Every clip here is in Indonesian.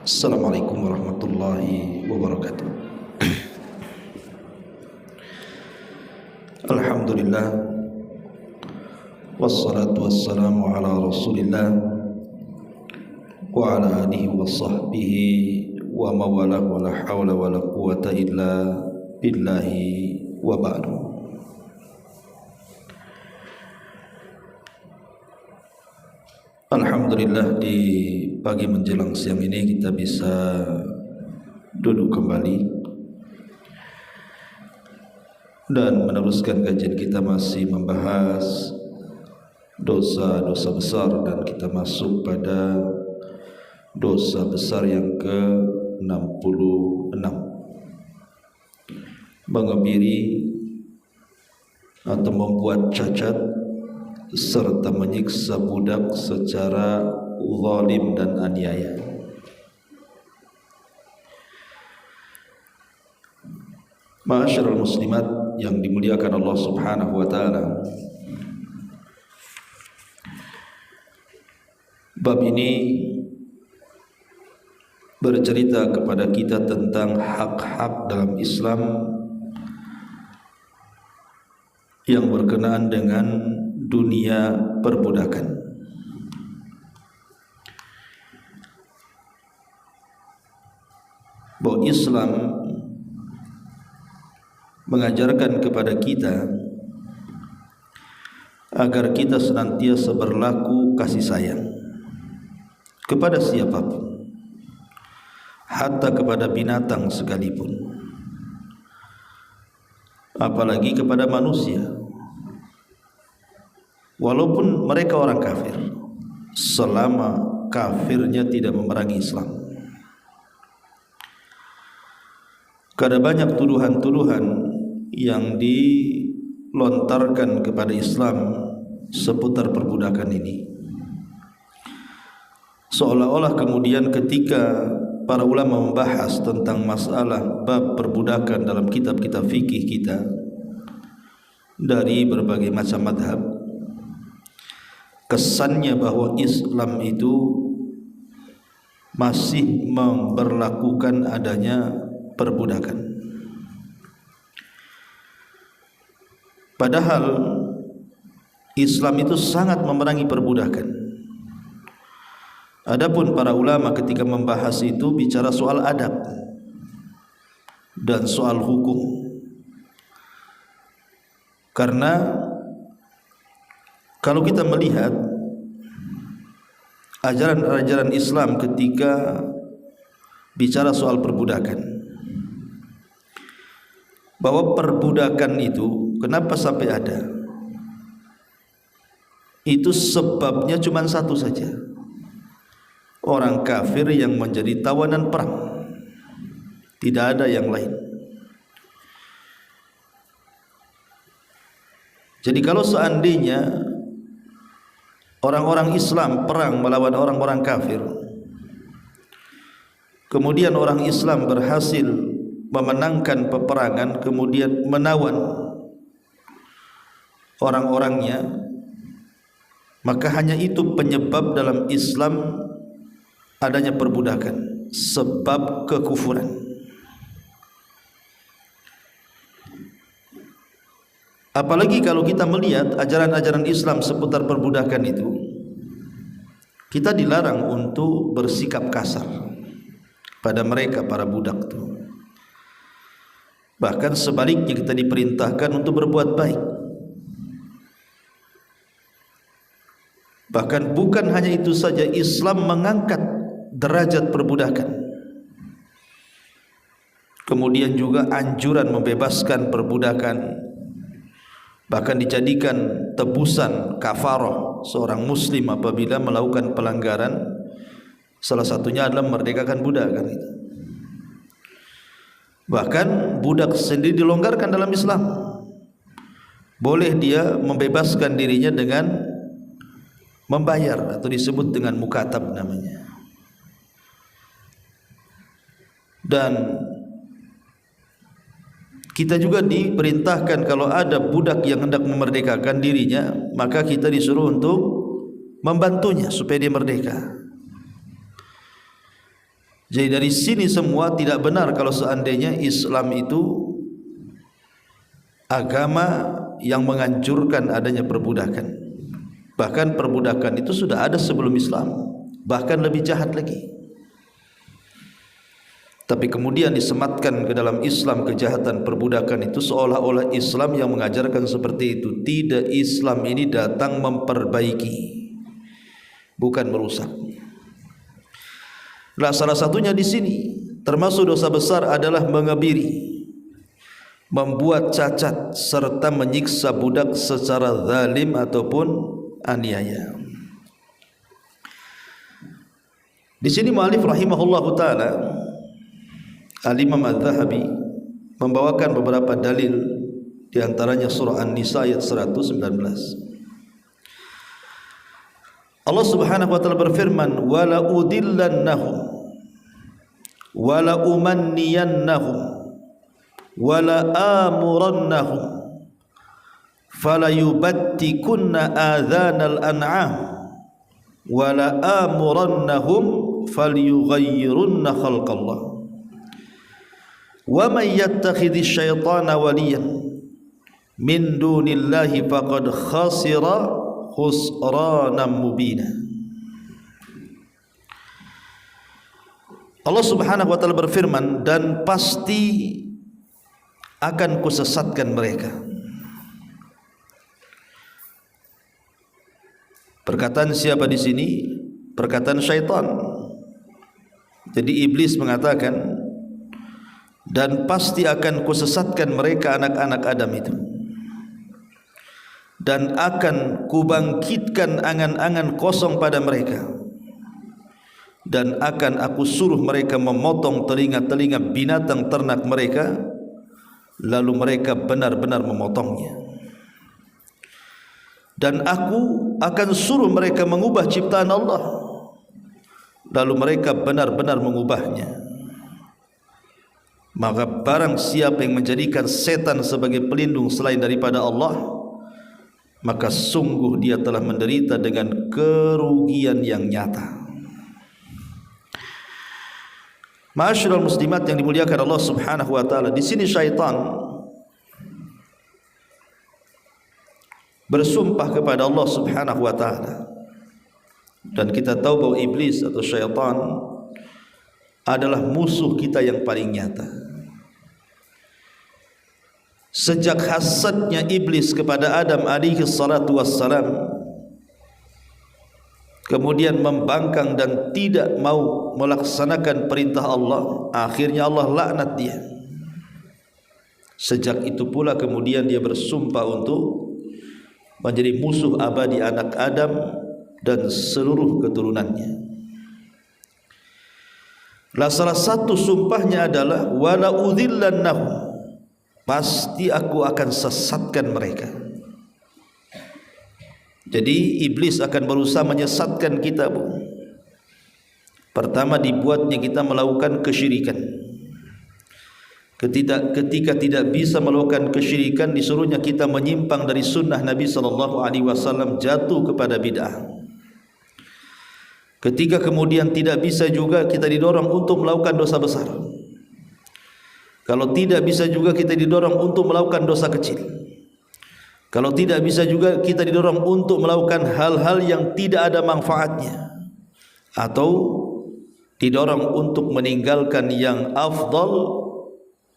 Assalamualaikum warahmatullahi wabarakatuh. Alhamdulillah, wassalatu wassalamu ala rasulillah wa ala alihi wa sahbihi wa mawalah wa la hawla wa la quwata illa billahi wa ba'du. Alhamdulillah, di pagi menjelang siang ini kita bisa duduk kembali dan meneruskan kajian kita, masih membahas dosa-dosa besar, dan kita masuk pada dosa besar yang ke-66, mengebiri atau membuat cacat serta menyiksa budak secara zalim dan aniaya. Ma'asyiral muslimat yang dimuliakan Allah Subhanahu wa taala, bab ini bercerita kepada kita tentang hak-hak dalam Islam yang berkenaan dengan dunia perbudakan. Bahwa Islam mengajarkan kepada kita agar kita senantiasa berlaku kasih sayang kepada siapapun, hatta kepada binatang sekalipun, apalagi kepada manusia, walaupun mereka orang kafir, selama kafirnya tidak memerangi Islam. Karena banyak tuduhan-tuduhan yang dilontarkan kepada Islam seputar perbudakan ini, seolah-olah kemudian ketika para ulama membahas tentang masalah bab perbudakan dalam kitab-kitab fikih kita dari berbagai macam madhab, kesannya bahwa Islam itu masih memberlakukan adanya perbudakan. Padahal Islam itu sangat memerangi perbudakan. Adapun para ulama ketika membahas itu bicara soal adab dan soal hukum. Karena kalau kita melihat ajaran-ajaran Islam ketika bicara soal perbudakan, bahwa perbudakan itu kenapa sampai ada, itu sebabnya cuma satu saja: orang kafir yang menjadi tawanan perang, tidak ada yang lain. Jadi kalau seandainya orang-orang Islam perang melawan orang-orang kafir, kemudian orang Islam berhasil memenangkan peperangan, kemudian menawan orang-orangnya, maka hanya itu penyebab dalam Islam adanya perbudakan, sebab kekufuran. Apalagi kalau kita melihat ajaran-ajaran Islam seputar perbudakan itu, kita dilarang untuk bersikap kasar pada mereka, para budak itu. Bahkan sebaliknya kita diperintahkan untuk berbuat baik. Bahkan bukan hanya itu saja, Islam mengangkat derajat perbudakan. Kemudian juga anjuran membebaskan perbudakan, bahkan dijadikan tebusan kafarah seorang muslim apabila melakukan pelanggaran. Salah satunya adalah memerdekakan budak, kan itu. Bahkan budak sendiri dilonggarkan dalam Islam. Boleh dia membebaskan dirinya dengan membayar, atau disebut dengan mukatab namanya. Dan kita juga diperintahkan kalau ada budak yang hendak memerdekakan dirinya, maka kita disuruh untuk membantunya supaya dia merdeka. Jadi dari sini semua tidak benar kalau seandainya Islam itu agama yang menganjurkan adanya perbudakan. Bahkan perbudakan itu sudah ada sebelum Islam, bahkan lebih jahat lagi. Tapi kemudian disematkan ke dalam Islam kejahatan perbudakan itu seolah-olah Islam yang mengajarkan seperti itu. Tidak, Islam ini datang memperbaiki, bukan merusak. Nah, salah satunya di sini termasuk dosa besar adalah mengebiri, membuat cacat serta menyiksa budak secara zalim ataupun aniaya. Di sini mu'allif rahimahullahu taala Al-Imam Al-Zahabi membawakan beberapa dalil, di antaranya surah An-Nisa ayat 119. Allah Subhanahu wa taala berfirman, "Wala udillannahum wala umanniyannahum wala amurannahum fala yubattikunna adhanal an'am wala amurannahum falyughayyirunna khalqallah wa may yattakhidhish syaitana waliyan min dunillahi faqad khasira khusranan mubina." Allah Subhanahu wa taala berfirman, dan pasti akan kusesatkan mereka. Perkataan siapa di sini? Perkataan syaitan. Jadi iblis mengatakan, dan pasti akan kusesatkan mereka anak-anak Adam itu, dan akan kubangkitkan angan-angan kosong pada mereka, dan akan aku suruh mereka memotong telinga-telinga binatang ternak mereka, lalu mereka benar-benar memotongnya. Dan aku akan suruh mereka mengubah ciptaan Allah, lalu mereka benar-benar mengubahnya. Maka barang siapa yang menjadikan setan sebagai pelindung selain daripada Allah, maka sungguh dia telah menderita dengan kerugian yang nyata. Ma'asyiral muslimat yang dimuliakan Allah Subhanahu wa taala, di sini syaitan bersumpah kepada Allah Subhanahu wa taala. Dan kita tahu bahwa iblis atau syaitan adalah musuh kita yang paling nyata. Sejak hasadnya iblis kepada Adam alaihi salatu wassalam, kemudian membangkang dan tidak mau melaksanakan perintah Allah, akhirnya Allah laknat dia. Sejak itu pula kemudian dia bersumpah untuk menjadi musuh abadi anak Adam dan seluruh keturunannya. Salah satu sumpahnya adalah wala udhillannahum, pasti aku akan sesatkan mereka. Jadi iblis akan berusaha menyesatkan kita, Bu. Pertama, dibuatnya kita melakukan kesyirikan. Ketika tidak bisa melakukan kesyirikan, disuruhnya kita menyimpang dari sunnah Nabi SAW, jatuh kepada bid'ah. Ketika kemudian tidak bisa juga, kita didorong untuk melakukan dosa besar. Kalau tidak bisa juga, kita didorong untuk melakukan dosa kecil. Kalau tidak bisa juga, kita didorong untuk melakukan hal-hal yang tidak ada manfaatnya, atau didorong untuk meninggalkan yang afdal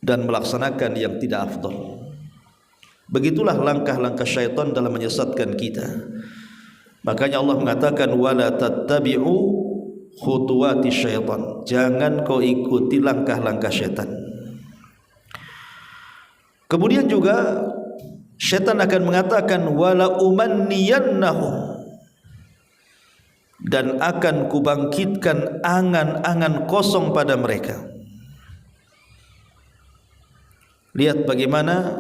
dan melaksanakan yang tidak afdal. Begitulah langkah-langkah syaitan dalam menyesatkan kita. Makanya Allah mengatakan wala tattabi'u khutuwati syaitan, jangan kau ikuti langkah-langkah syaitan. Kemudian juga syaitan akan mengatakan wala umanniyannahum, dan akan kubangkitkan angan-angan kosong pada mereka. Lihat bagaimana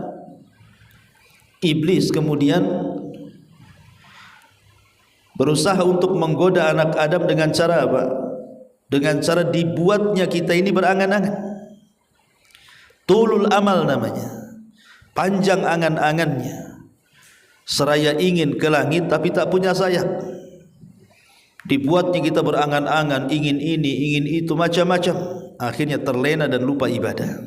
iblis kemudian berusaha untuk menggoda anak Adam dengan cara apa? Dengan cara dibuatnya kita ini berangan-angan. Tulul amal namanya, panjang angan-angannya, seraya ingin ke langit tapi tak punya sayap. dibuatnya kita berangan-angan, ingin ini, ingin itu, macam-macam, akhirnya terlena dan lupa ibadah.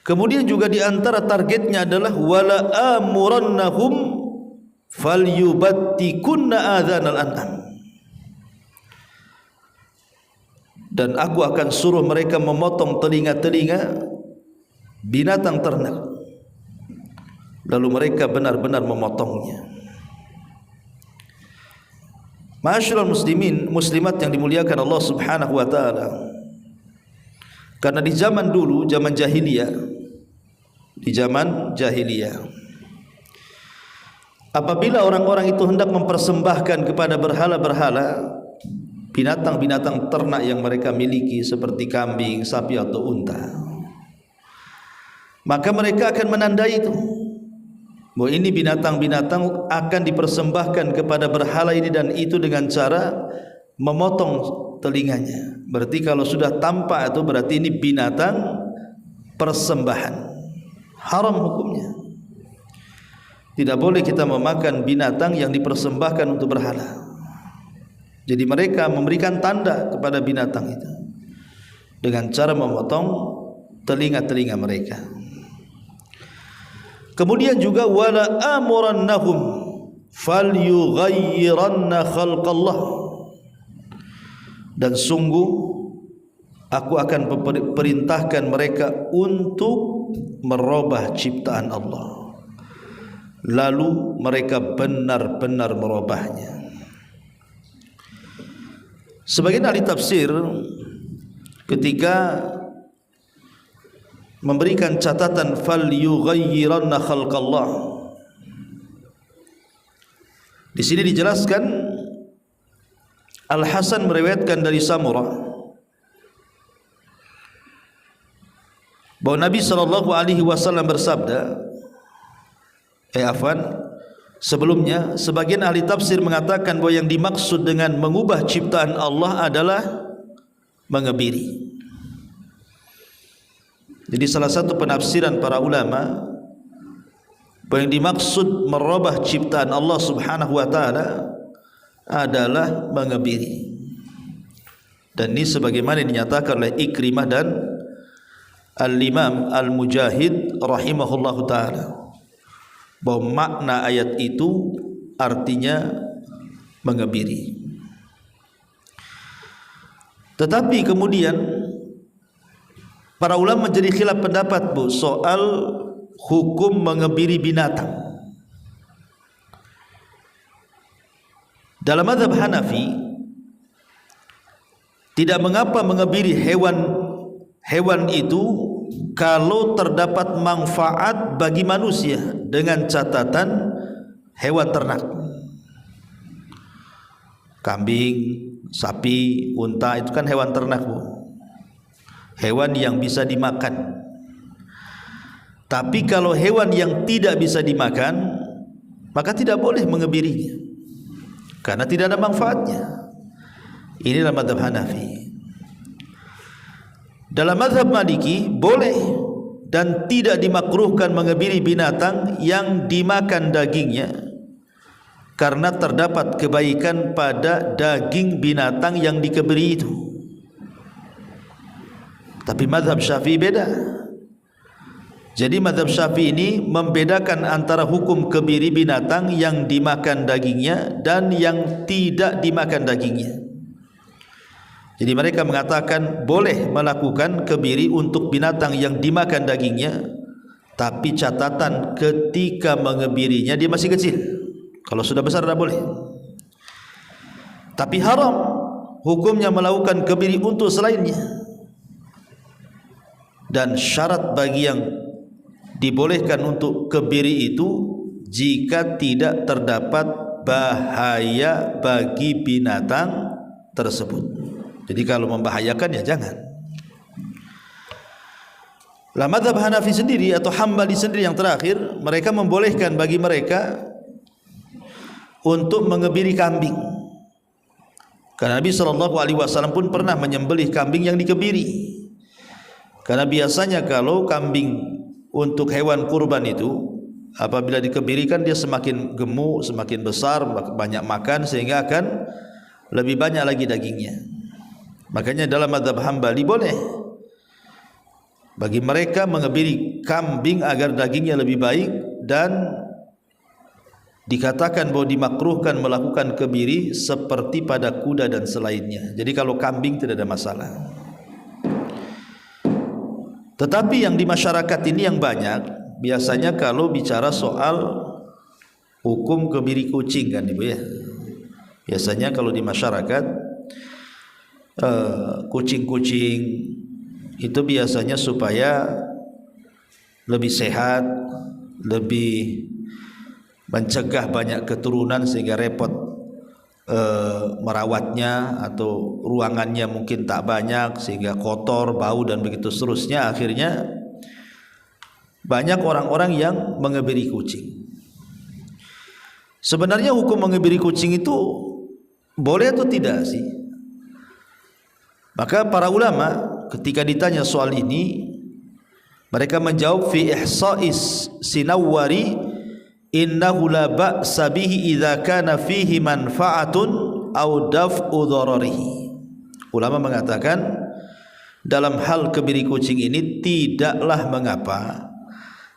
Kemudian juga di antara targetnya adalah wala amurannahum falyubattikunna adzanal an'am, dan aku akan suruh mereka memotong telinga-telinga binatang ternak, lalu mereka benar-benar memotongnya. Ma'asyiral muslimin muslimat yang dimuliakan Allah Subhanahu wa taala, karena di zaman dulu, zaman jahiliyah, apabila orang-orang itu hendak mempersembahkan kepada berhala-berhala binatang-binatang ternak yang mereka miliki seperti kambing, sapi atau unta, maka mereka akan menandai itu bahwa ini binatang-binatang akan dipersembahkan kepada berhala ini dan itu dengan cara memotong telinganya. Berarti kalau sudah tampak itu berarti ini binatang persembahan, haram hukumnya. Tidak boleh kita memakan binatang yang dipersembahkan untuk berhala. Jadi mereka memberikan tanda kepada binatang itu dengan cara memotong telinga-telinga mereka. Kemudian juga wala amurannahum falyughayyiranna khalqallah, dan sungguh aku akan perintahkan mereka untuk merubah ciptaan Allah, lalu mereka benar-benar merubahnya. Sebagian ahli tafsir ketika memberikan catatan falyughayyiranna khalqallah, di sini dijelaskan Al-Hasan meriwayatkan dari Samurah bahwa Nabi SAW bersabda, sebelumnya sebagian ahli tafsir mengatakan bahwa yang dimaksud dengan mengubah ciptaan Allah adalah mengebiri. Jadi salah satu penafsiran para ulama bahwa yang dimaksud merubah ciptaan Allah Subhanahu wa taala adalah mengebiri. Dan ini sebagaimana dinyatakan oleh Ikrimah dan Al-Imam Al-Mujahid rahimahullahu taala, bahwa makna ayat itu artinya mengebiri. Tetapi kemudian para ulama menjadi khilaf pendapat soal hukum mengebiri binatang. Dalam mazhab Hanafi, tidak mengapa mengebiri hewan itu kalau terdapat manfaat bagi manusia, dengan catatan hewan ternak, kambing, sapi, unta itu kan hewan ternak, hewan yang bisa dimakan. Tapi kalau hewan yang tidak bisa dimakan, maka tidak boleh mengebirinya karena tidak ada manfaatnya. Inilah mazhab Hanafi. Dalam mazhab Maliki boleh dan tidak dimakruhkan mengebiri binatang yang dimakan dagingnya, karena terdapat kebaikan pada daging binatang yang dikebiri itu. Tapi mazhab Syafi'i beda. Jadi mazhab Syafi'i ini membedakan antara hukum kebiri binatang yang dimakan dagingnya dan yang tidak dimakan dagingnya. Jadi mereka mengatakan boleh melakukan kebiri untuk binatang yang dimakan dagingnya, tapi catatan ketika mengebirinya dia masih kecil. Kalau sudah besar tidak boleh. Tapi haram hukumnya melakukan kebiri untuk selainnya. Dan syarat bagi yang dibolehkan untuk kebiri itu jika tidak terdapat bahaya bagi binatang tersebut. Jadi kalau membahayakan ya jangan. Lah mazhab Hanafi sendiri atau Hambali sendiri yang terakhir, mereka membolehkan bagi mereka untuk mengebiri kambing. Karena Nabi SAW pun pernah menyembelih kambing yang dikebiri. Karena biasanya kalau kambing untuk hewan kurban itu apabila dikebirikan dia semakin gemuk, semakin besar, banyak makan sehingga akan lebih banyak lagi dagingnya. Makanya dalam mazhab Hambali boleh bagi mereka mengebiri kambing agar dagingnya lebih baik, dan dikatakan bahwa dimakruhkan melakukan kebiri seperti pada kuda dan selainnya. Jadi kalau kambing tidak ada masalah. Tetapi yang di masyarakat ini yang banyak biasanya kalau bicara soal hukum kebiri kucing kan Ibu ya. Biasanya kalau di masyarakat kucing-kucing itu biasanya supaya lebih sehat, lebih mencegah banyak keturunan sehingga repot merawatnya, atau ruangannya mungkin tak banyak sehingga kotor, bau dan begitu seterusnya. Akhirnya banyak orang-orang yang mengebiri kucing. Sebenarnya hukum mengebiri kucing itu boleh atau tidak sih? Maka para ulama ketika ditanya soal ini, mereka menjawab fi ihsa'is Sinawwari innahu la ba'sa bihi idza kana fihi manfa'atun aw daf'u dhararihi. Ulama mengatakan dalam hal kebiri kucing ini tidaklah mengapa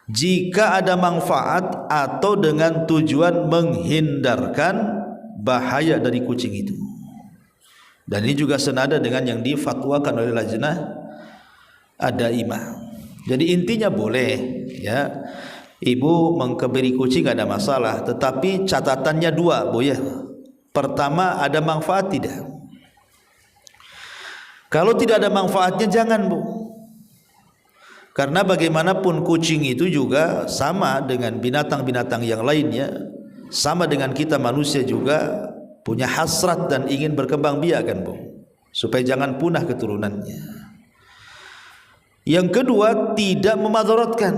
jika ada manfaat atau dengan tujuan menghindarkan bahaya dari kucing itu. Dan ini juga senada dengan yang difatwakan oleh Lajnah Ad-Daimah. Jadi intinya boleh ya, ibu mengkebiri kucing ada masalah, tetapi catatannya dua Bu ya. Pertama, ada manfaat tidak? Kalau tidak ada manfaatnya jangan Bu. Karena bagaimanapun kucing itu juga sama dengan binatang-binatang yang lainnya, sama dengan kita manusia juga punya hasrat dan ingin berkembang biak kan Bu, supaya jangan punah keturunannya. Yang kedua, tidak memadaratkan.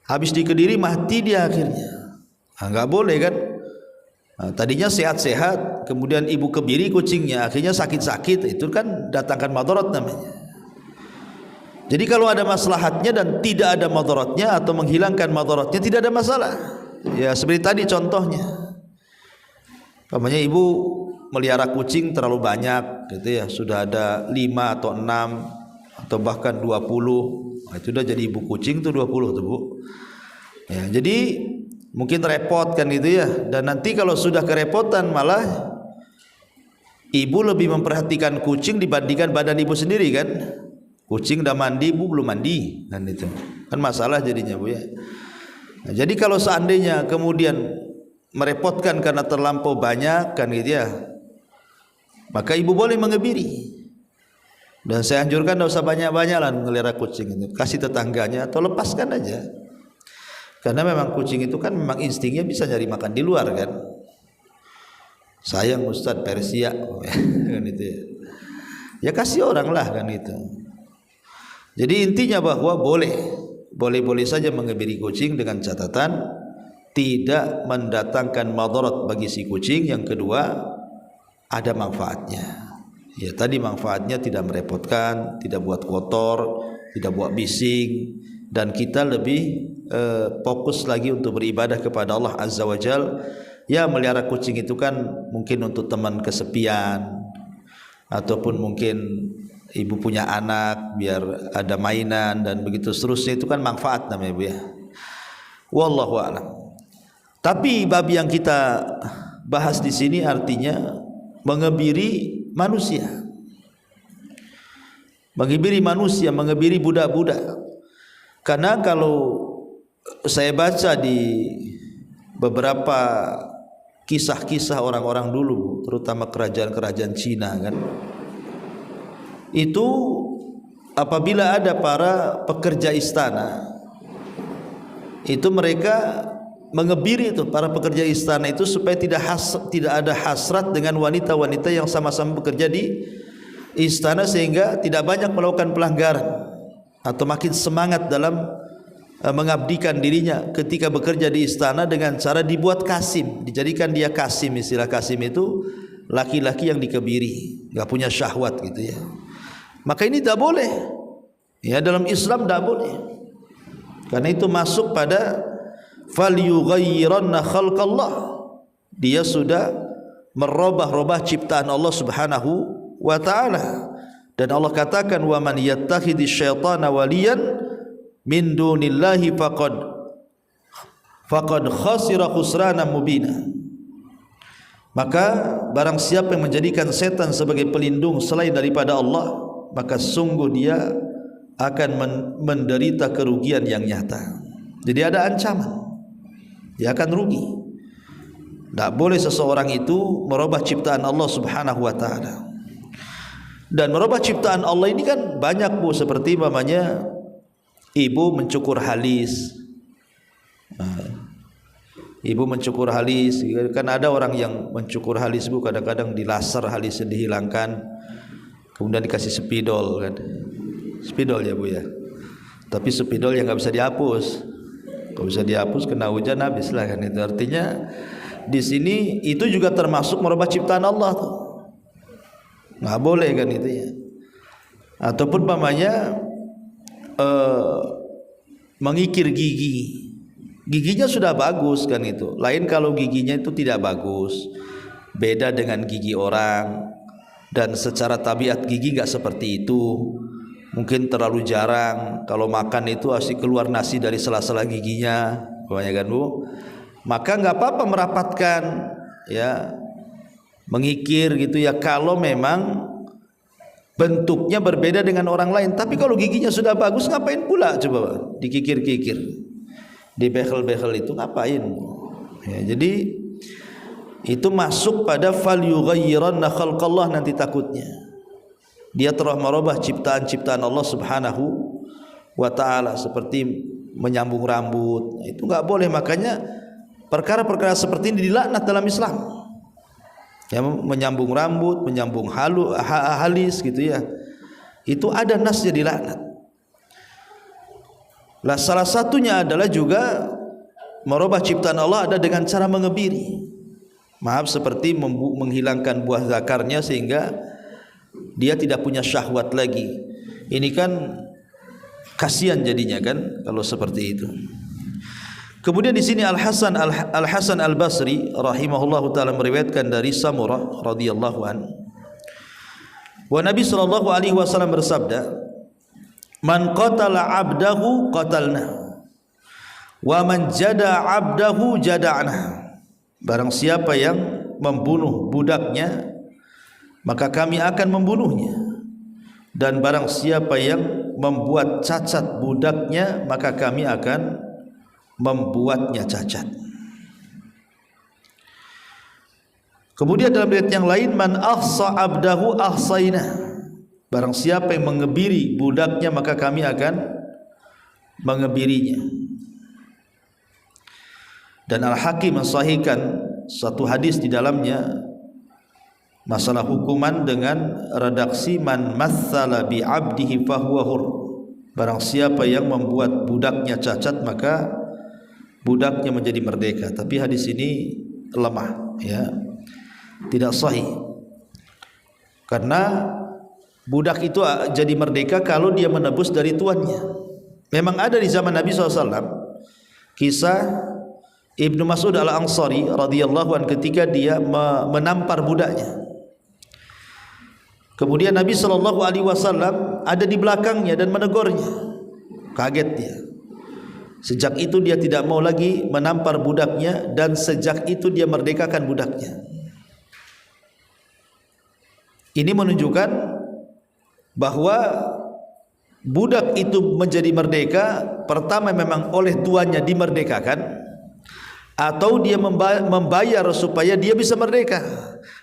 Habis dikediri mati dia akhirnya. Enggak boleh kan? Tadinya sehat-sehat, kemudian ibu kebiri kucingnya, akhirnya sakit-sakit, itu kan datangkan madarat namanya. Jadi kalau ada maslahatnya dan tidak ada madaratnya atau menghilangkan madaratnya, tidak ada masalah. Ya seperti tadi contohnya. Umpamanya ibu melihara kucing terlalu banyak gitu ya, sudah ada 5 atau 6 atau bahkan 20. Nah, itu udah jadi ibu kucing tuh 20 tuh Bu. Ya, jadi mungkin repot kan gitu ya. Dan nanti kalau sudah kerepotan malah ibu lebih memperhatikan kucing dibandingkan badan ibu sendiri kan. Kucing udah mandi, ibu belum mandi kan, itu kan masalah jadinya Bu ya. Nah, jadi kalau seandainya kemudian merepotkan karena terlampau banyak kan gitu ya, maka ibu boleh mengebiri. Dan saya anjurkan tidak usah banyak-banyak lah melihara kucing itu, kasih tetangganya atau lepaskan aja. Karena memang kucing itu kan memang instingnya bisa nyari makan di luar kan. Sayang Ustadz Persia kan itu ya. Ya kasih orang lah kan itu. Jadi intinya bahwa boleh saja mengebiri kucing dengan catatan tidak mendatangkan madarat bagi si kucing. Yang kedua, ada manfaatnya. Ya tadi manfaatnya tidak merepotkan, tidak buat kotor, tidak buat bising, dan kita lebih fokus lagi untuk beribadah kepada Allah Azza wa Jal. Ya melihara kucing itu kan mungkin untuk teman kesepian, ataupun mungkin ibu punya anak biar ada mainan dan begitu seterusnya, itu kan manfaat namanya Bu ya. Wallahu a'lam. Tapi bab yang kita bahas di sini artinya mengebiri manusia. Mengebiri manusia, mengebiri budak-budak. Karena kalau saya baca di beberapa kisah-kisah orang-orang dulu, terutama kerajaan-kerajaan Cina kan, itu apabila ada para pekerja istana, itu mereka mengebiri itu para pekerja istana itu supaya tidak ada hasrat dengan wanita-wanita yang sama-sama bekerja di istana, sehingga tidak banyak melakukan pelanggaran atau makin semangat dalam mengabdikan dirinya ketika bekerja di istana dengan cara dibuat kasim, dijadikan dia kasim. Istilah kasim itu laki-laki yang dikebiri, nggak punya syahwat gitu ya. Maka ini tidak boleh ya, dalam Islam tidak boleh, karena itu masuk pada falyughayyiranna khalqallah, dia sudah merubah-rubah ciptaan Allah Subhanahu wa taala. Dan Allah katakan, wa man yattakhidhish syaitana waliyan min dunillahi faqad khasira khusrana mubina. Maka barang siapa yang menjadikan setan sebagai pelindung selain daripada Allah, maka sungguh dia akan menderita kerugian yang nyata. Jadi ada ancaman, dia akan rugi. Tak boleh seseorang itu merubah ciptaan Allah Subhanahu wa taala. Dan merubah ciptaan Allah ini kan banyak, Bu, seperti namanya ibu mencukur halis. Ibu mencukur halis, kan ada orang yang mencukur halis, Bu, kadang-kadang dilaser halisnya, dihilangkan, kemudian dikasih spidol kan. Spidol ya, Bu, ya. Tapi spidol yang nggak bisa dihapus. Kalau bisa dihapus kena hujan habis lah kan. Itu artinya di sini itu juga termasuk merubah ciptaan Allah tuh. Nggak boleh kan itu ya. Ataupun namanya mengikir gigi. Giginya sudah bagus kan itu. Lain kalau giginya itu tidak bagus, beda dengan gigi orang. Dan secara tabiat gigi nggak seperti itu. Mungkin terlalu jarang. Kalau makan itu asik keluar nasi dari sela-sela giginya, banyak kan, Bu. Maka nggak apa-apa merapatkan, ya, mengikir gitu ya, kalau memang bentuknya berbeda dengan orang lain. Tapi kalau giginya sudah bagus, ngapain pula coba dikikir-kikir, dibehel-behel, itu ngapain? Ya, jadi itu masuk pada falyughayyiranna khalqallah, nanti takutnya dia telah merubah ciptaan-ciptaan Allah Subhanahu wa taala, seperti menyambung rambut. Itu enggak boleh. Makanya perkara-perkara seperti ini dilaknat dalam Islam. Ya, menyambung rambut, menyambung halis gitu ya. Itu ada nasnya dilaknat. Lah salah satunya adalah juga merubah ciptaan Allah ada dengan cara mengebiri. Maaf, seperti menghilangkan buah zakarnya sehingga dia tidak punya syahwat lagi. Ini kan kasihan jadinya kan kalau seperti itu. Kemudian di sini Al Hasan Al Basri rahimahullahu taala meriwayatkan dari Samurah radhiyallahu an, wa Nabi sallallahu alaihi wasallam bersabda, man qatala abdahu qatalna wa man jada abdahu jada'na. Barang siapa yang membunuh budaknya, maka kami akan membunuhnya. Dan barang siapa yang membuat cacat budaknya, maka kami akan membuatnya cacat. Kemudian dalam riwayat yang lain, man ahsa abdahu ahsaina. Barang siapa yang mengebiri budaknya, maka kami akan mengebirinya. Dan Al-Hakim mensahihkan satu hadis di dalamnya masalah hukuman dengan redaksi man matsala bi abdihi fahuwa hur. Barang siapa yang membuat budaknya cacat, maka budaknya menjadi merdeka. Tapi hadis ini lemah, ya, tidak sahih. Karena budak itu jadi merdeka kalau dia menebus dari tuannya. Memang ada di zaman Nabi SAW kisah Ibnu Mas'ud Al-Ansari radhiyallahu anhu ketika dia menampar budaknya. Kemudian Nabi SAW ada di belakangnya dan menegurnya. Kaget dia. Sejak itu dia tidak mau lagi menampar budaknya, dan sejak itu dia merdekakan budaknya. Ini menunjukkan bahwa budak itu menjadi merdeka pertama memang oleh tuannya dimerdekakan, atau dia membayar supaya dia bisa merdeka.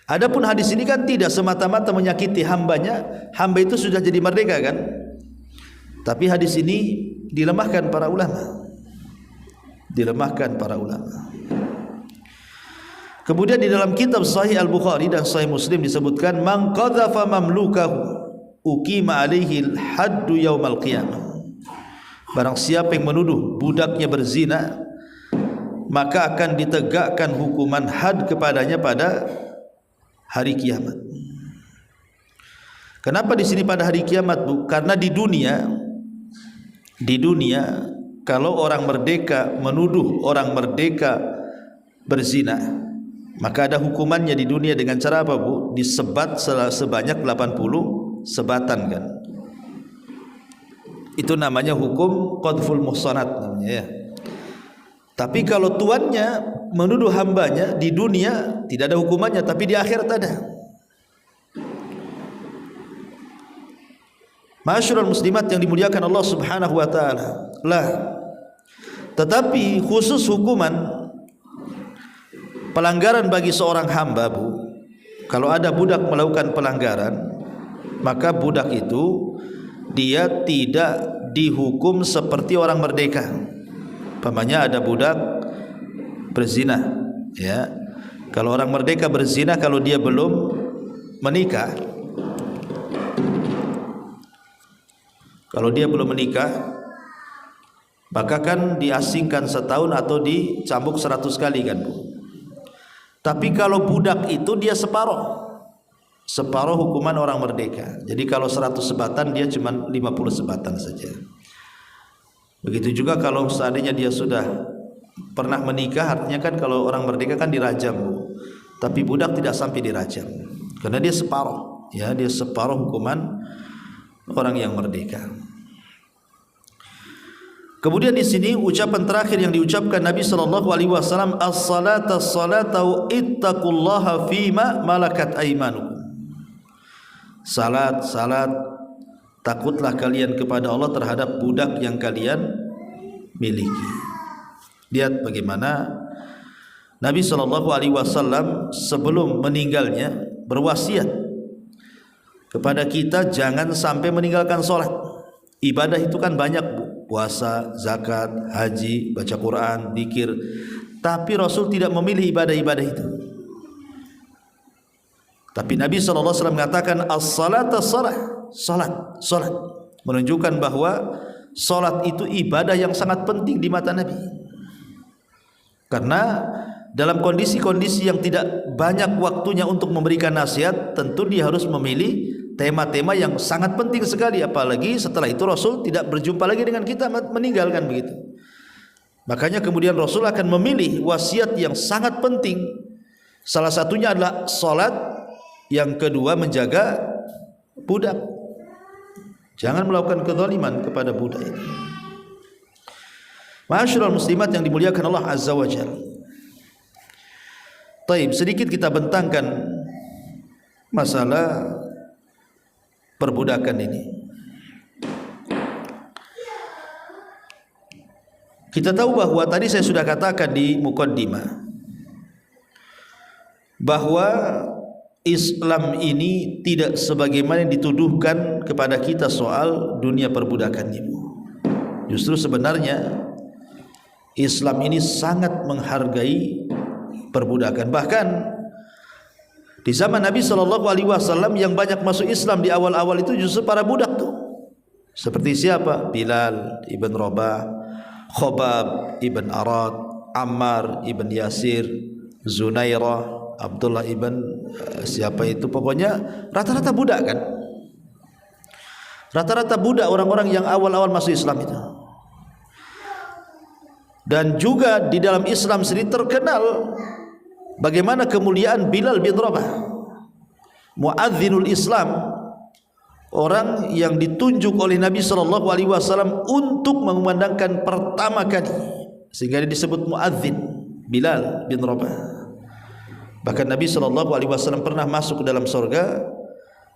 Adapun hadis ini kan tidak semata-mata menyakiti hambanya, hamba itu sudah jadi merdeka kan. Tapi hadis ini dilemahkan para ulama. Dilemahkan para ulama. Kemudian di dalam kitab Sahih Al-Bukhari dan Sahih Muslim disebutkan, man qadhafa mamlukahu uqima alaihi al-haddu yaumal qiyamah. Barang siapa yang menuduh budaknya berzina, maka akan ditegakkan hukuman had kepadanya pada hari kiamat. Kenapa di sini pada hari kiamat, Bu? Karena di dunia kalau orang merdeka menuduh orang merdeka berzina, maka ada hukumannya di dunia dengan cara apa, Bu? Disebat sebanyak 80 sebatan kan. Itu namanya hukum qadful muhsanat namanya ya. Tapi kalau tuannya menuduh hambanya di dunia tidak ada hukumannya, tapi di akhirat ada. Ma'asyiral muslimat yang dimuliakan Allah Subhanahu wa taala. Tetapi khusus hukuman pelanggaran bagi seorang hamba, Bu, kalau ada budak melakukan pelanggaran, maka budak itu dia tidak dihukum seperti orang merdeka. Umpamanya ada budak berzina, ya. Kalau orang merdeka berzina kalau dia belum menikah, maka kan diasingkan setahun atau dicambuk 100 kali kan, Bu. Tapi kalau budak itu dia separuh hukuman orang merdeka. Jadi kalau 100 sebatan dia cuma 50 sebatan saja. Begitu juga kalau seandainya dia sudah pernah menikah, artinya kan kalau orang merdeka kan dirajam, Bu. Tapi budak tidak sampai dirajam karena dia separuh, ya, dia separuh hukuman orang yang merdeka. Kemudian di sini ucapan terakhir yang diucapkan Nabi sallallahu alaihi wasallam, as-salata as-salata ittaqullaha fima malakat aymanukum. Salat, takutlah kalian kepada Allah terhadap budak yang kalian miliki. Lihat bagaimana Nabi sallallahu alaihi wasallam sebelum meninggalnya berwasiat kepada kita jangan sampai meninggalkan salat. Ibadah itu kan banyak, Bu. Puasa, zakat, haji, baca Quran, zikir. Tapi Rasul tidak memilih ibadah-ibadah itu. Tapi Nabi SAW mengatakan as-salata salat, menunjukkan bahwa salat itu ibadah yang sangat penting di mata Nabi. Karena dalam kondisi-kondisi yang tidak banyak waktunya untuk memberikan nasihat, tentu dia harus memilih tema-tema yang sangat penting sekali, apalagi setelah itu Rasul tidak berjumpa lagi dengan kita, meninggalkan begitu. Makanya kemudian Rasul akan memilih wasiat yang sangat penting. Salah satunya adalah salat, yang kedua menjaga budak. Jangan melakukan kezaliman kepada budak itu. Ma'asyiral muslimat yang dimuliakan Allah Azza wa Jalla. Taib, sedikit kita bentangkan masalah perbudakan ini. Kita tahu bahwa tadi saya sudah katakan di muqaddimah bahwa Islam ini tidak sebagaimana yang dituduhkan kepada kita soal dunia perbudakan ini. Justru sebenarnya Islam ini sangat menghargai perbudakan. Bahkan di zaman Nabi SAW yang banyak masuk Islam di awal-awal itu justru para budak tuh. Seperti siapa? Bilal ibn Rabah, Khobab ibn Arad, Ammar ibn Yasir, Zunairah, Abdullah ibn siapa itu, pokoknya rata-rata budak kan. Rata-rata budak orang-orang yang awal-awal masuk Islam itu. Dan juga di dalam Islam sendiri terkenal bagaimana kemuliaan Bilal bin Rabah, muadzinul Islam, orang yang ditunjuk oleh Nabi SAW untuk mengumandangkan pertama kali, sehingga dia disebut muadzin, Bilal bin Rabah. Bahkan Nabi SAW pernah masuk ke dalam surga,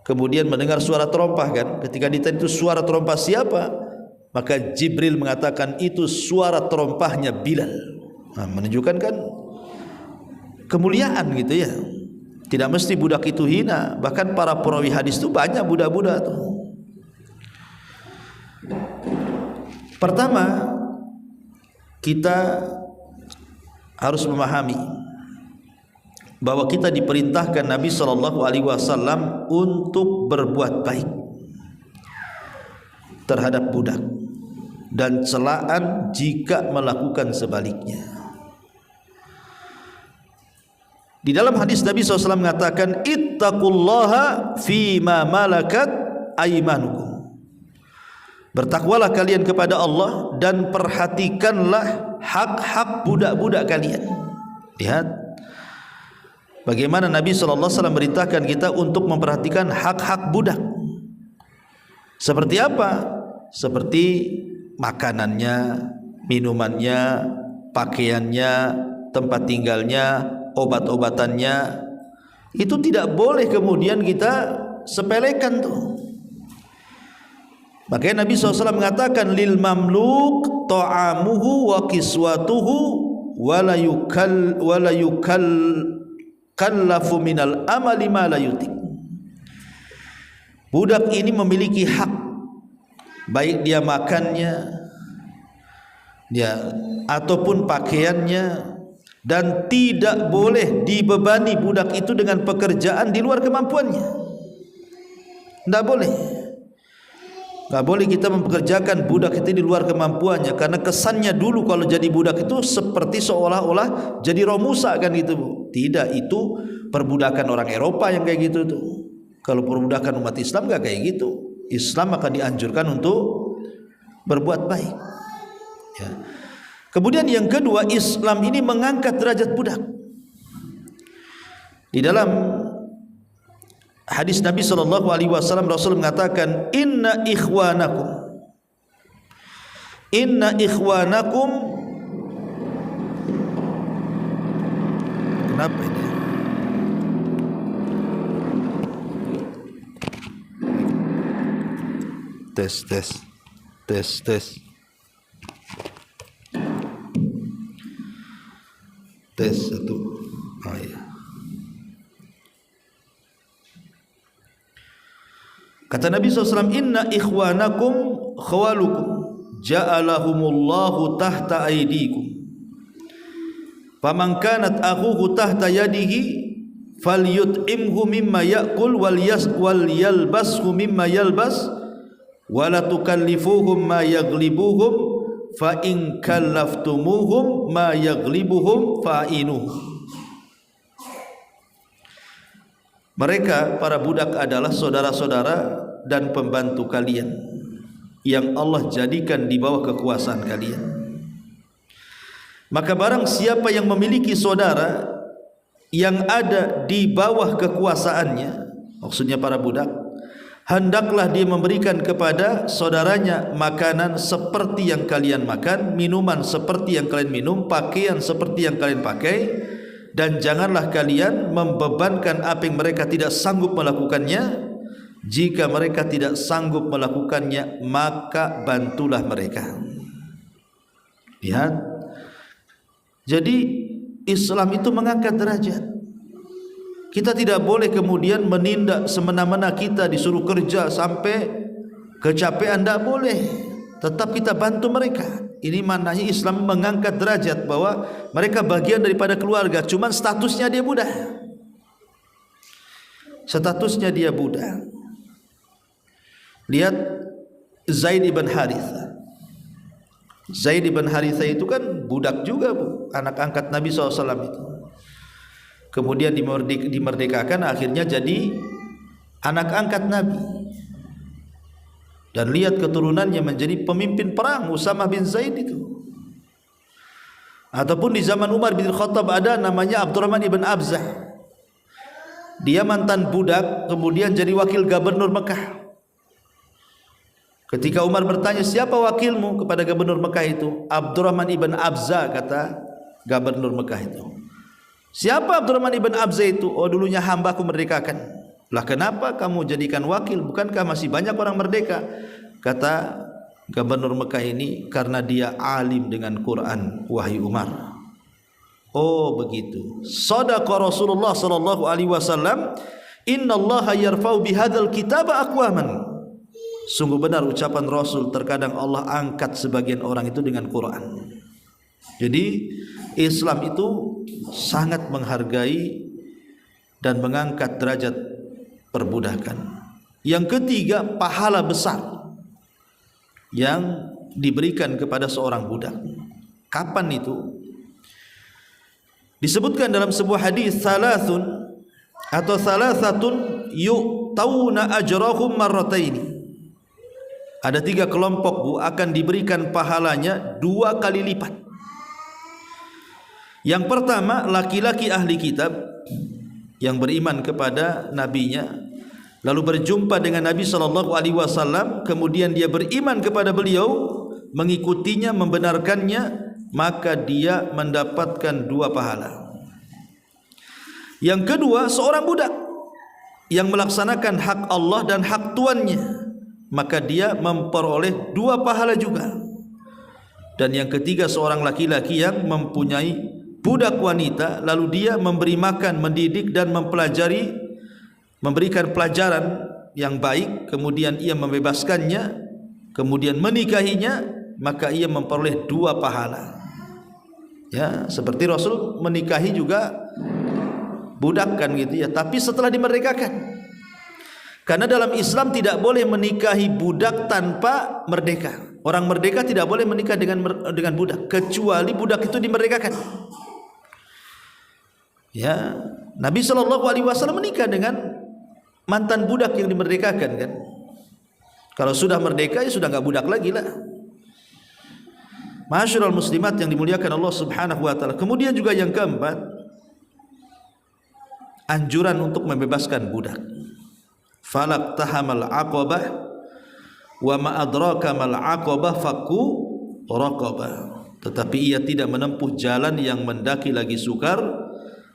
kemudian mendengar suara terompah kan. Ketika ditanya itu suara terompah siapa, maka Jibril mengatakan itu suara terompahnya Bilal. Nah, menunjukkan kan kemuliaan gitu ya. Tidak mesti budak itu hina, bahkan para perawi hadis itu banyak budak-budak tuh. Pertama, kita harus memahami bahwa kita diperintahkan Nabi SAW untuk berbuat baik terhadap budak dan celaan jika melakukan sebaliknya. Di dalam hadis Nabi SAW mengatakan ittaqullaha fima malakat aymanukum. Bertakwalah kalian kepada Allah dan perhatikanlah hak-hak budak-budak kalian. Lihat bagaimana Nabi SAW merintahkan kita untuk memperhatikan hak-hak budak. Seperti apa? Seperti makanannya, minumannya, pakaiannya, tempat tinggalnya, obat-obatannya. Itu tidak boleh kemudian kita sepelekan tuh. Makanya Nabi SAW mengatakan lil mamluk ta'amuhu wa kiswatuhu wala yukallafu minal amali ma la yutik. Budak ini memiliki hak, baik dia makannya dia ataupun pakaiannya, dan tidak boleh dibebani budak itu dengan pekerjaan di luar kemampuannya. Tidak boleh. Tidak boleh kita mempekerjakan budak itu di luar kemampuannya, karena kesannya dulu kalau jadi budak itu seperti seolah-olah jadi romusa kan gitu Bu. Tidak, itu perbudakan orang Eropa yang kayak gitu tuh. Kalau perbudakan umat Islam gak kayak gitu. Islam akan dianjurkan untuk berbuat baik ya. Kemudian yang kedua, Islam ini mengangkat derajat budak. Di dalam hadis Nabi SAW, Rasul mengatakan inna ikhwanakum. Kenapa ini? Tes satu. Oh ya. Kata Nabi SAW, inna ikhwanakum khawalukum ja'alahumullahu tahta aydikum faman kanat akhuhu tahta yadihi falyut'imhu mimma ya'kul wal yalbashu mimma yalbas wala tukallifuhum ma yaglibuhum fa in kallaftumuhum ma yaglibuhum fa'inuh. Mereka para budak adalah saudara-saudara dan pembantu kalian yang Allah jadikan di bawah kekuasaan kalian. Maka barang siapa yang memiliki saudara yang ada di bawah kekuasaannya, maksudnya para budak, hendaklah dia memberikan kepada saudaranya makanan seperti yang kalian makan, minuman seperti yang kalian minum, pakaian seperti yang kalian pakai, dan janganlah kalian membebankan apa yang mereka tidak sanggup melakukannya. Jika mereka tidak sanggup melakukannya, maka bantulah mereka. Lihat, jadi Islam itu mengangkat derajat. Kita tidak boleh kemudian menindak semena-mena, kita disuruh kerja sampai kecapean, tidak boleh. Tetap kita bantu mereka. Ini maknanya Islam mengangkat derajat, bahwa mereka bagian daripada keluarga, cuman statusnya dia budak. Statusnya dia budak. Lihat Zaid ibn Harithah. Zaid ibn Harithah itu kan budak juga Bu, anak angkat Nabi SAW itu. Kemudian dimerdekakan, akhirnya jadi anak angkat Nabi. Dan lihat keturunannya menjadi pemimpin perang, Usamah bin Zaid itu. Ataupun di zaman Umar bin Khattab ada namanya Abdurrahman ibn Abzah. Dia mantan budak, kemudian jadi wakil gubernur Mekah. Ketika Umar bertanya, siapa wakilmu kepada gubernur Mekah itu? Abdurrahman ibn Abzah, kata gubernur Mekah itu. Siapa Abdurrahman ibn Abzah itu? Oh, dulunya hamba aku merdekakan. Lah kenapa kamu jadikan wakil? Bukankah masih banyak orang merdeka? Kata gubernur Mekah ini, karena dia alim dengan Quran, wahai Umar. Oh begitu. Sadaqa Rasulullah sallallahu alaihi wasallam, innallaha yarfa'u bihadzal kitaba aqwaman. Sungguh benar ucapan Rasul, terkadang Allah angkat sebagian orang itu dengan Quran. Jadi Islam itu sangat menghargai dan mengangkat derajat perbudakan. Yang ketiga, pahala besar yang diberikan kepada seorang budak. Kapan itu? Disebutkan dalam sebuah hadis, salasun atau salasatun yu'tauna ajrahum marrataini. Ada 3 kelompok Bu, akan diberikan pahalanya 2 kali lipat. Yang pertama, laki-laki ahli kitab yang beriman kepada nabinya, lalu berjumpa dengan Nabi SAW, kemudian dia beriman kepada beliau, mengikutinya, membenarkannya, maka dia mendapatkan 2 pahala. Yang kedua, seorang budak yang melaksanakan hak Allah dan hak tuannya, maka dia memperoleh 2 pahala juga. Dan yang ketiga, seorang laki-laki yang mempunyai budak wanita, lalu dia memberi makan, mendidik dan mempelajari, memberikan pelajaran yang baik, kemudian ia membebaskannya, kemudian menikahinya, maka ia memperoleh 2 pahala. Ya, seperti Rasul menikahi juga budak kan gitu ya, tapi setelah dimerdekakan. Karena dalam Islam tidak boleh menikahi budak tanpa merdeka. Orang merdeka tidak boleh menikah dengan budak, kecuali budak itu dimerdekakan. Ya, Nabi SAW menikah dengan mantan budak yang dimerdekakan kan. Kalau sudah merdeka ya sudah enggak budak lagi lah. Ma'asyiral muslimat yang dimuliakan Allah Subhanahu wa taala. Kemudian juga yang keempat, anjuran untuk membebaskan budak. Falak tahamal aqabah wa ma adraka mal aqabah fakku raqabah. Tetapi ia tidak menempuh jalan yang mendaki lagi sukar.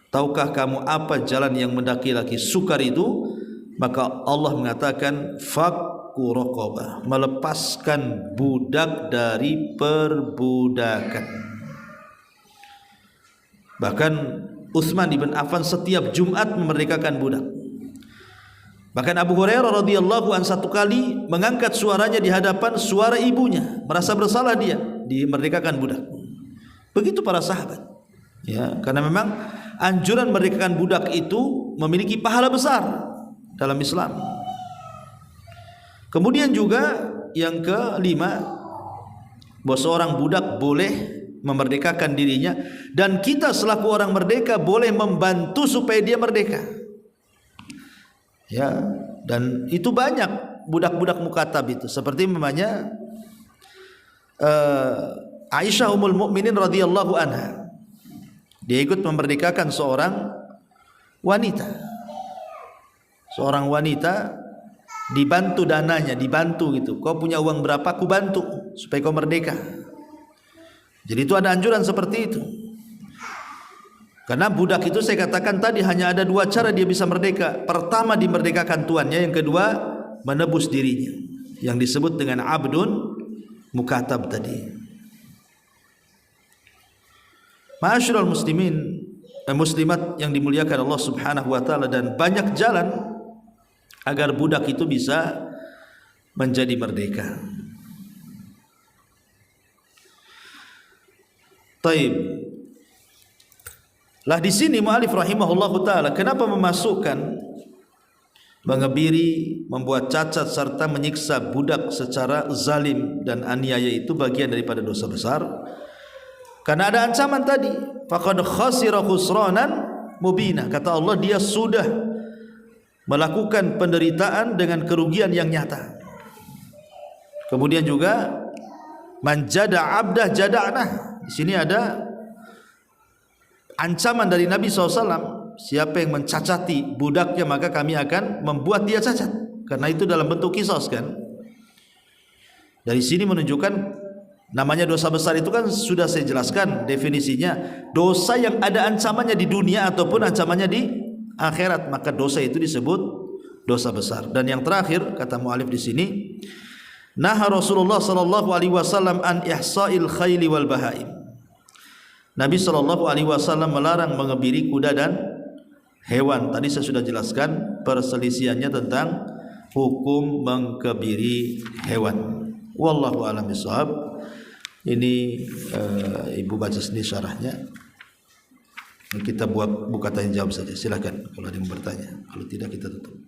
Tahukah kamu apa jalan yang mendaki lagi sukar itu? Maka Allah mengatakan fakku raqabah, melepaskan budak dari perbudakan. Bahkan Utsman bin Affan setiap Jumat memerdekakan budak. Bahkan Abu Hurairah radhiyallahu an satu kali mengangkat suaranya di hadapan suara ibunya, merasa bersalah dia dimerdekakan budak. Begitu para sahabat. Ya, karena memang anjuran merdekakan budak itu memiliki pahala besar dalam Islam. Kemudian juga yang kelima, bahwa seorang budak boleh memerdekakan dirinya, dan kita selaku orang merdeka boleh membantu supaya dia merdeka. Ya, dan itu banyak budak-budak mukatab itu, seperti namanya Aisyah Ummul Mukminin radhiyallahu anha. Dia ikut memerdekakan seorang wanita. Seorang wanita dibantu dananya, dibantu gitu. Kau punya uang berapa, aku bantu supaya kau merdeka. Jadi itu ada anjuran seperti itu. Karena budak itu saya katakan tadi hanya ada 2 cara dia bisa merdeka. Pertama dimerdekakan tuannya, yang kedua menebus dirinya, yang disebut dengan abdun mukatab tadi. Ma'asyiral muslimin muslimat yang dimuliakan Allah Subhanahu wa taala, dan banyak jalan agar budak itu bisa menjadi merdeka. Taib. Lah di sini mu'alif rahimahullahu taala kenapa memasukkan mengebiri, membuat cacat serta menyiksa budak secara zalim dan aniaya itu bagian daripada dosa besar? Karena ada ancaman tadi, faqad khasira khusranan mubina. Kata Allah, dia sudah melakukan penderitaan dengan kerugian yang nyata. Kemudian juga man jada abdah jada'nah. Di sini ada ancaman dari Nabi SAW, siapa yang mencacati budaknya maka kami akan membuat dia cacat. Karena itu dalam bentuk kisos kan. Dari sini menunjukkan namanya dosa besar itu kan sudah saya jelaskan definisinya, dosa yang ada ancamannya di dunia ataupun ancamannya di akhirat, maka dosa itu disebut dosa besar. Dan yang terakhir kata mu'alif di sini, naha Rasulullah sallallahu alaihi wasallam an ihsa'il khayli wal bahaim. Nabi SAW melarang mengebiri kuda dan hewan. Tadi saya sudah jelaskan perselisihannya tentang hukum mengkebiri hewan. Wallahu a'lam bishawab. Ini ibu baca sendiri syarahnya. Kita buka tanya jawab saja. Silakan kalau ada yang bertanya. Kalau tidak kita tutup.